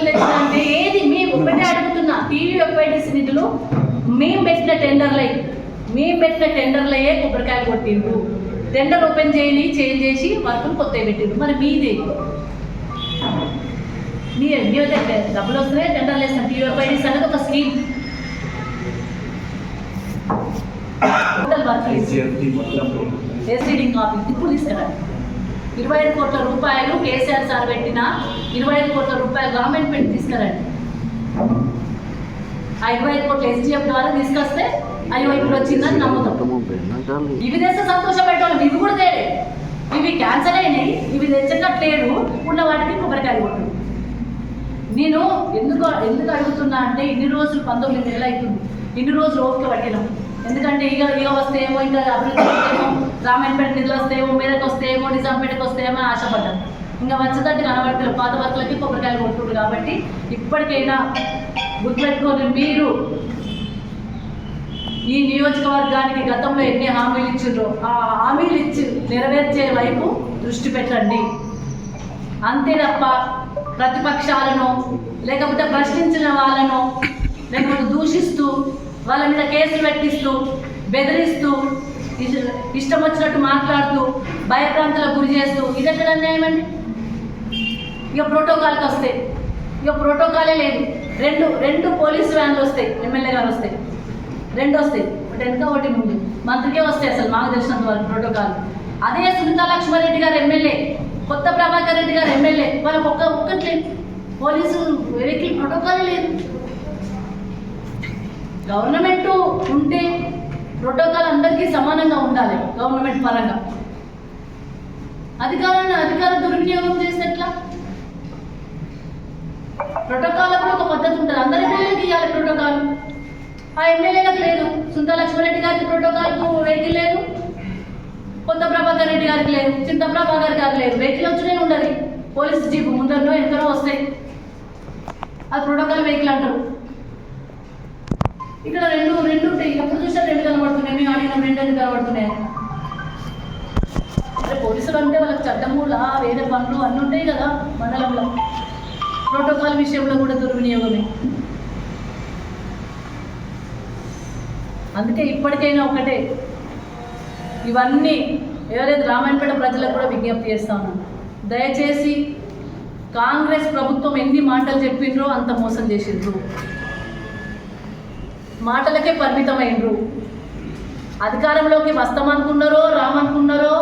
నిధులు తెచ్చినంటే ఏది మేము ఒకటే అడుగుతున్నా. టీయూఎఫ్ఐడిసి నిధులు మేము పెట్టిన టెండర్లయే కొబ్బరికాయలు కొట్టిండ్రు. టెండర్ ఓపెన్ చేంజ్ చేసి వర్కులు కొత్తవి పెట్టిండ్రు. మరి మీదే మీ డబ్బులు వస్తున్నాయి, టెండర్లు వేస్తాం. టీయూఎఫ్ఐడిసి అనేది ఒక స్కీమ్. ఎస్సీడింగ్ కాపీ ఇప్పుడు తీసుకురండి. 25 కోట్ల రూపాయలు కేసీఆర్ సార్ పెట్టిన 25 కోట్ల రూపాయలు గవర్నమెంట్ పెట్టి తీసుకురండి. ఆ 25 కోట్ల ఎస్డిఎఫ్ ద్వారా తీసుకొస్తే అయ్యో ఇప్పుడు వచ్చిందని నమ్ముతాం. ఇవి తెస్తే సంతోషపెట్టేవాళ్ళం. ఇవి కూడా తేడే, ఇవి క్యాన్సల్ అయినాయి, ఇవి తెచ్చట్లేదు. ఉన్న వాటికి కొబ్బరికాయలు కొట్టు. నేను ఎందుకు అడుగుతున్నా అంటే ఇన్ని రోజులు 19 నెలలు అవుతుంది. ఇన్ని రోజులు ఓపిక పట్టినాం. ఎందుకంటే ఇక వస్తేమో, ఇంకా అభివృద్ధి వస్తేమో, రామాయణపేట నిధులు వస్తేమో, మీదకి వస్తేమో, నిజాంపేటకి వస్తేమో ఆశపడ్డాం. ఇంకా వచ్చేటట్టు కనబడతారు. పాత వర్కులకి కొబ్బరికాయలు కొట్టుకుంటారు. కాబట్టి ఇప్పటికైనా గుర్తుపెట్టుకొని మీరు ఈ నియోజకవర్గానికి గతంలో ఎన్ని హామీలు ఇచ్చిండ్రో ఆ హామీలు ఇచ్చి నెరవేర్చే వైపు దృష్టి పెట్టండి. అంతే తప్ప ప్రతిపక్షాలను లేకపోతే ప్రశ్నించిన వాళ్ళను లేకపోతే దూషిస్తూ వాళ్ళ మీద కేసులు పెట్టిస్తూ బెదిరిస్తూ ఇష్టం వచ్చినట్టు మాట్లాడుతూ భయప్రాంతాలకు గురి చేస్తూ ఇది ఎక్కడ అన్యాయమండి? ఇక ప్రోటోకాల్కి వస్తే ఇక ప్రోటోకాలే లేదు. రెండు పోలీసు వ్యాన్లు వస్తాయి, ఎమ్మెల్యే గారు వస్తాయి, 2 వస్తాయి. ఒకటి వెనక ఒకటి ముందు. మంత్రికే వస్తాయి అసలు మాకు తెలిసినంత వరకు ప్రోటోకాల్. అదే సునీతా లక్ష్మారెడ్డి గారు ఎమ్మెల్యే, కొత్త ప్రభాకర్ రెడ్డి గారు ఎమ్మెల్యే, వాళ్ళకి ఒక్కట్లేదు. పోలీసు వెహికల్ ప్రోటోకాలే లేదు. గవర్నమెంట్ ఉంటే ప్రోటోకాల్ అందరికీ సమానంగా ఉండాలి. గవర్నమెంట్ పరంగా అధికార దుర్వినియోగం చేస్తే ఎట్లా? ప్రోటోకాల్ కూడా ఒక పద్ధతి ఉంటుంది. అందరి ఎమ్మెల్యేకి ఇవ్వాలి ప్రోటోకాల్. ఆ ఎమ్మెల్యేలకు లేదు. సునీతా లక్ష్మారెడ్డి గారికి ప్రోటోకాల్కు వెహికల్ లేదు, కొత్త ప్రభాకర్ రెడ్డి గారికి లేదు, చింత ప్రభాకర్ గారికి లేదు. వెహికల్ వచ్చినే ఉండదు. పోలీసు జీపు ముందరనో ఎంతనో వస్తాయి. అది ప్రోటోకాల్ వెహికల్ అంటారు. ఇక్కడ రెండు ఉంటాయి. ఎప్పుడు చూసినా 2 కనబడుతున్నాయి. మేము అడిగిన 2 కనబడుతున్నాయి. అరే పోలీసులు అంటే వాళ్ళకి చట్టములా వేరే పనులు అన్నీ ఉంటాయి కదా మండలంలో. ప్రోటోకాల్ విషయంలో కూడా దుర్వినియోగమే. అందుకే ఇప్పటికైనా ఒకటే, ఇవన్నీ ఎవరైతే రామాయణపేట ప్రజలకు కూడా విజ్ఞప్తి చేస్తా ఉన్నాను. దయచేసి కాంగ్రెస్ ప్రభుత్వం ఎన్ని మాటలు చెప్పిండ్రో అంత మోసం చేసిండ్రు. మాటలకే పరిమితమైండ్రు. అధికారంలోకి వస్తామనుకున్నారో రామనుకున్నారో,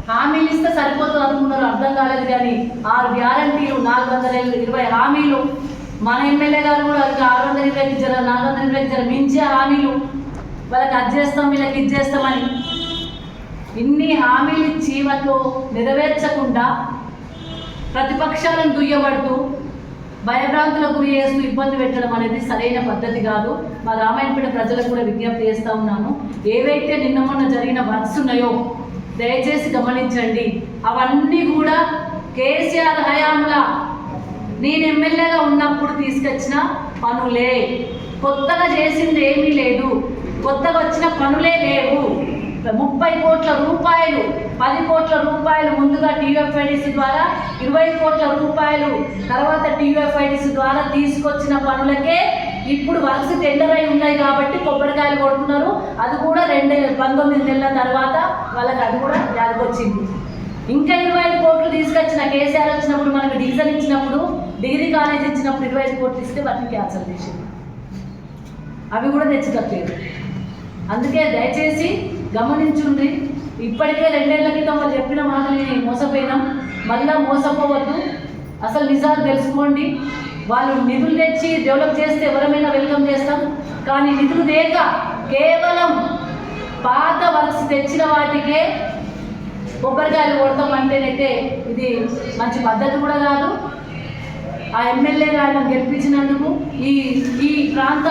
హామీలు ఇస్తే సరిపోతుంది అనుకున్నారో అర్థం కాలేదు. కానీ 6 గ్యారంటీలు, 420 హామీలు. మన ఎమ్మెల్యే గారు కూడా 620కి 420కి మించే హామీలు. వాళ్ళకి అది చేస్తాం, వీళ్ళకి ఇది చేస్తామని ఇన్ని హామీలు ఇచ్చి వాళ్ళు నెరవేర్చకుండా ప్రతిపక్షాలను దుయ్యబడుతూ భయభ్రాంతులకు గురి చేస్తూ ఇబ్బంది పెట్టడం అనేది సరైన పద్ధతి కాదు. మా రామాయణపేట ప్రజలకు కూడా విజ్ఞప్తి చేస్తూ ఉన్నాను. ఏవైతే నిన్న మొన్న జరిగిన వర్క్స్ ఉన్నాయో దయచేసి గమనించండి. అవన్నీ కూడా కేసీఆర్ హయాంలా నేను ఎమ్మెల్యేగా ఉన్నప్పుడు తీసుకొచ్చిన పనులే. కొత్తగా చేసింది ఏమీ లేదు. కొత్తగా వచ్చిన పనులే లేవు. 30 కోట్ల రూపాయలు, 10 కోట్ల రూపాయలు ముందుగా టీయూఎఫ్ఐడిసి ద్వారా, 20 కోట్ల రూపాయలు తర్వాత టీయూఎఫ్ఐడిసి ద్వారా తీసుకొచ్చిన పనులకే ఇప్పుడు వర్క్స్ టెండర్ అయి ఉన్నాయి కాబట్టి కొబ్బరికాయలు కొడుతున్నారు. అది కూడా 19 నెలల తర్వాత వాళ్ళకి అది కూడా యాదకొచ్చింది. ఇంకా 25 కోట్లు తీసుకొచ్చిన కేసీఆర్ వచ్చినప్పుడు, మనకు డీజిల్ ఇచ్చినప్పుడు, డిగ్రీ కాలేజ్ ఇచ్చినప్పుడు 25 కోట్లు ఇస్తే వాటిని క్యాన్సల్ చేసింది. అవి కూడా తెచ్చుకోలేదు. అందుకే దయచేసి గమనించుండ్రి. ఇప్పటికే 2 ఏళ్ల క్రితం వాళ్ళు చెప్పిన మాటలని మోసపోయినాం. మళ్ళా మోసపోవద్దు. అసలు నిజాలు తెలుసుకోండి. వాళ్ళు నిధులు తెచ్చి డెవలప్ చేస్తే ఎవరైనా వెల్కమ్ చేస్తాం. కానీ నిధులు లేక కేవలం పాత వర్క్స్ తెచ్చిన వాటికే కొబ్బరికాయలు కొడతాం అంటేనైతే ఇది మంచి పద్ధతి కూడా కాదు. ఆ ఎమ్మెల్యేగా ఆయన గెలిపించినందుకు ఈ ప్రాంత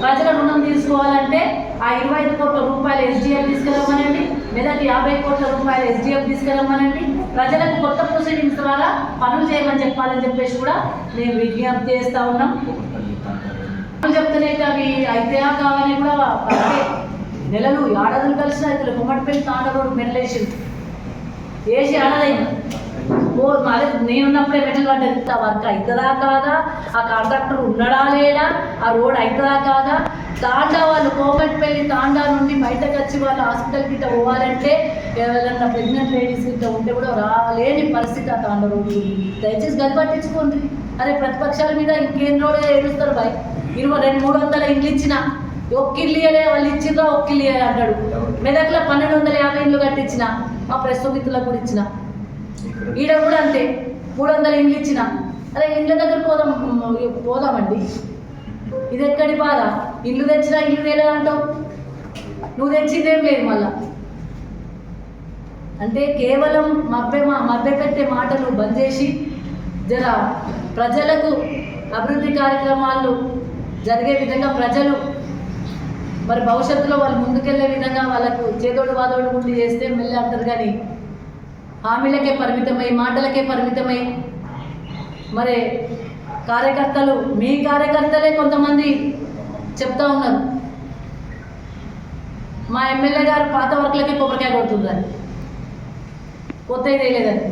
ప్రజల రుణం తీసుకోవాలంటే ఆ 25 కోట్ల రూపాయలు ఎస్డిఎఫ్ తీసుకురమ్మనండి, లేదా 50 కోట్ల రూపాయలు ఎస్డిఎఫ్ తీసుకురమ్మనండి. ప్రజలకు కొత్త ప్రొసీడింగ్స్ ద్వారా పనులు చేయమని చెప్పాలని చెప్పేసి కూడా మేము విజ్ఞప్తి చేస్తూ ఉన్నాం. చెప్తానైతే అవి అయితే కావాలని కూడా నెలలు ఏడాదులు కలిసిన అయితే కొమ్మటిపల్లి తాండ రోడ్డు మెరలేసి వేసి ఆడదైనా అదే నేనున్నప్పుడే మెటల్ పడ్డది. ఆ వర్క్ అవుతుందా కాదా, ఆ కాంట్రాక్టర్ ఉన్నాడా లేడా, ఆ రోడ్ అవుతుందా కాదా, తాండా వాళ్ళు కోమటిపల్లి తాండా నుండి బయటకు వచ్చి వాళ్ళు హాస్పిటల్ గిట్ట పోవాలంటే ఎవరైనా ప్రెగ్నెంట్ లేడీస్ గిట్ట ఉంటే కూడా రాలేని పరిస్థితి ఆ తాండా రోడ్డు. దయచేసి గది పట్టించుకోండి. అరే ప్రతిపక్షాల మీద ఇంకేం రోడ్ ఏడుస్తారు బాయ్. 200-300 ఇండ్లు ఇచ్చిన ఒక్క ఇల్లు ఇయ్యలే, వాళ్ళు ఇచ్చిందో ఒక్క ఇల్లు ఇయ్యాలి అంటాడు. మెదక్లో 1250 ఇండ్లు కట్టించిన, మా ప్రస్తుత మిత్రులకు కూడా ఇచ్చిన. ఈడ కూడా అంతే 300 ఇండ్లు ఇచ్చిన. అరే ఇండ్ల దగ్గర పోదామండి. ఇది ఎక్కడి బాధ? ఇల్లు తెచ్చినా ఇల్లు తేలేదు అంటావు, నువ్వు తెచ్చిందేం లేదు. మళ్ళా అంటే కేవలం మభ్యపెట్టే మాటలు బంద్ చేసి జర ప్రజలకు అభివృద్ధి కార్యక్రమాలు జరిగే విధంగా ప్రజలు మరి భవిష్యత్తులో వాళ్ళు ముందుకెళ్లే విధంగా వాళ్ళకు చేదోడు వాదోడు ఉండి చేస్తే మెల్లి అంటారు. కానీ హామీలకే పరిమితమై మాటలకే పరిమితమై మరి కార్యకర్తలు, మీ కార్యకర్తలే కొంతమంది చెప్తా ఉన్నారు మా ఎమ్మెల్యే గారు పాత వర్క్లకే కొబ్బరికాయ కొడుతుందని, కొత్త ఇదే లేదని.